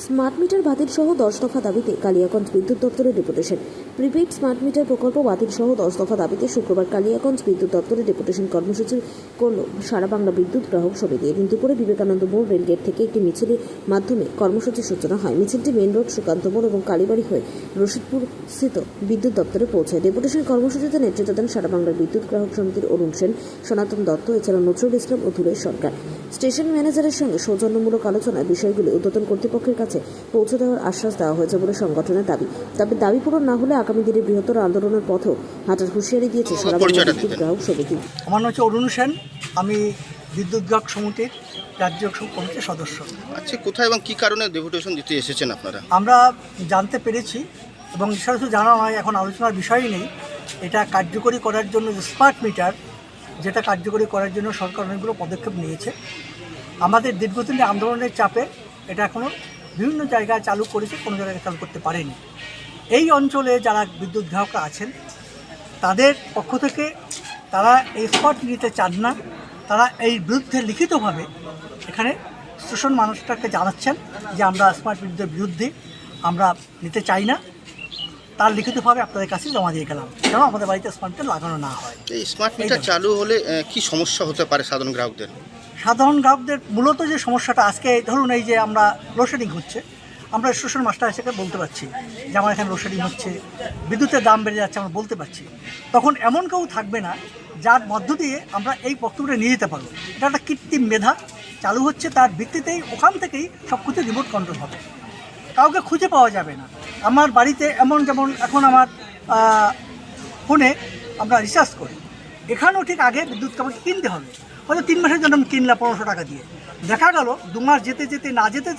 Smart meter বাতিল সহ 10 দফা দাবিতে কালিয়াগঞ্জ বিদ্যুৎ দপ্তরের ডেপুটেশন। প্রিপেইড স্মার্ট মিটার প্রকল্প বাতিল সহ 10 দফা দাবিতে শুক্রবার কালিয়াগঞ্জ বিদ্যুৎ দপ্তরের ডেপুটেশন কর্মসূচি করল সারা বাংলা বিদ্যুৎ গ্রাহক সমিতি। এদিন দুপুরে বিবেকানন্দ মোড় রেলগেট থেকে একটি মিছিলের মাধ্যমে কর্মসূচির সূচনা হয়। মিছিলটি মেন রোড, সুকান্ত মোড় এবং কালীবাড়ি হয়ে রশিদপুর স্থিত বিদ্যুৎ দপ্তরে পৌঁছায়। ডেপুটেশন কর্মসূচিতে নেতৃত্ব দেন সারা বাংলার বিদ্যুৎ গ্রাহক সমিতির অরুণ সেন, সনাতন দত্ত, এছাড়া নজরুল ইসলাম ও ধুলাই সরকার। স্টেশন ম্যানেজারের সঙ্গে সৌজন্যমূলক আলোচনায় বিষয়গুলি ঊর্ধ্বতন কর্তৃপক্ষের কাছে পৌঁছে দেওয়ার আশ্বাস দেওয়া হয়েছে বলে সংগঠনের দাবি। তবে দাবি পূরণ না হলে আগামী দিনে বৃহত্তর আন্দোলনের পথেও হাঁটার হুঁশিয়ারি দিয়েছে সারা বাংলা বিদ্যুৎ গ্রাহক সমিতি। আমার নাম হচ্ছে অরুণ সেন, আমি বিদ্যুৎ গ্রাহক সমিতির রাজ্য কমিটির সদস্য। আচ্ছা, কোথায় এবং কী কারণে ডেপুটেশন দিতে এসেছেন আপনারা? আমরা জানতে পেরেছি এবং সরাসরি জানা নয়, এখন আলোচনার বিষয়ই নেই। এটা কার্যকরী করার জন্য যে স্মার্ট মিটার, যেটা কার্যকরী করার জন্য সরকার অনেকগুলো পদক্ষেপ নিয়েছে। আমাদের দীর্ঘদিনের আন্দোলনের চাপে এটা এখনও বিভিন্ন জায়গায় চালু করেছে, কোনো জায়গায় চালু করতে পারেনি। এই অঞ্চলে যারা বিদ্যুৎ গ্রাহকরা আছেন তাদের পক্ষ থেকে তারা এই স্মার্ট নিতে চান না। তারা এই বিরুদ্ধে লিখিতভাবে এখানে স্টেশন মানুষটাকে জানাচ্ছেন যে আমরা স্মার্ট মিটারের বিরুদ্ধে, আমরা নিতে চাই না। তার লিখিতভাবে আপনাদের কাছে জমা দিয়ে গেলাম, যেন আমাদের বাড়িতে স্মার্ট মিটার লাগানো না হয়। এই স্মার্ট মিটার চালু হলে কি সমস্যা হতে পারে সাধারণ গ্রাহকদের? সাধারণ গ্রাহকদের মূলত যে সমস্যাটা, আজকে ধরুন এই যে আমরা লোডশেডিং হচ্ছে, আমরা স্টেশন মাস্টার হিসেবে বলতে পারছি যে আমার এখানে লোডশেডিং হচ্ছে, বিদ্যুতের দাম বেড়ে যাচ্ছে, আমরা বলতে পারছি। তখন এমন কেউ থাকবে না যার মধ্য দিয়ে আমরা এই বক্তব্যটা নিয়ে যেতে পারবো। এটা একটা কৃত্রিম মেধা চালু হচ্ছে, তার ভিত্তিতেই ওখান থেকেই সব কিছু রিমোট কন্ট্রোল হবে, কাউকে খুঁজে পাওয়া যাবে না। আমার বাড়িতে যেমন এখন আমার ফোনে আমরা রিচার্জ করি, এখানেও ঠিক আগে বিদ্যুৎ আমাকে কিনতে হবে। হয়তো 3 মাসের জন্য আমি কিনলাম 1500 টাকা দিয়ে, দেখা গেল 2 মাস যেতে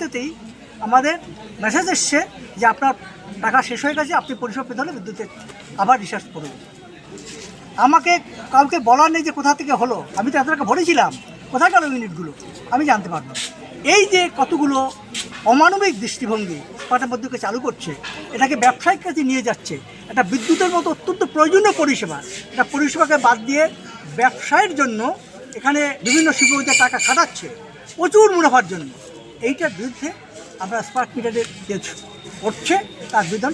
যেতেই আমাদের মেসেজ এসছে যে আপনার টাকা শেষ হয়ে গেছে, আপনি পরিষেবা পেতে হলে বিদ্যুতে আবার রিচার্জ করুন। আমাকে কাউকে বলার নেই যে কোথা থেকে হলো, আমি তো এত টাকা ভরেছিলাম, কোথায় গেল ইউনিটগুলো আমি জানতে পারবো। এই যে কতগুলো অমানবিক দৃষ্টিভঙ্গি স্মার্টের মধ্যে চালু করছে, এটাকে ব্যবসায়িক কাজে নিয়ে যাচ্ছে। এটা বিদ্যুতের মতো অত্যন্ত প্রয়োজনীয় পরিষেবা, এটা পরিষেবাকে বাদ দিয়ে ব্যবসায়ের জন্য এখানে বিভিন্ন শিল্পপতিতে টাকা খাটাচ্ছে প্রচুর মুনাফার জন্য। এইটার বিরুদ্ধে আমরা স্মার্ট মিটারের যে করছে তার বিধান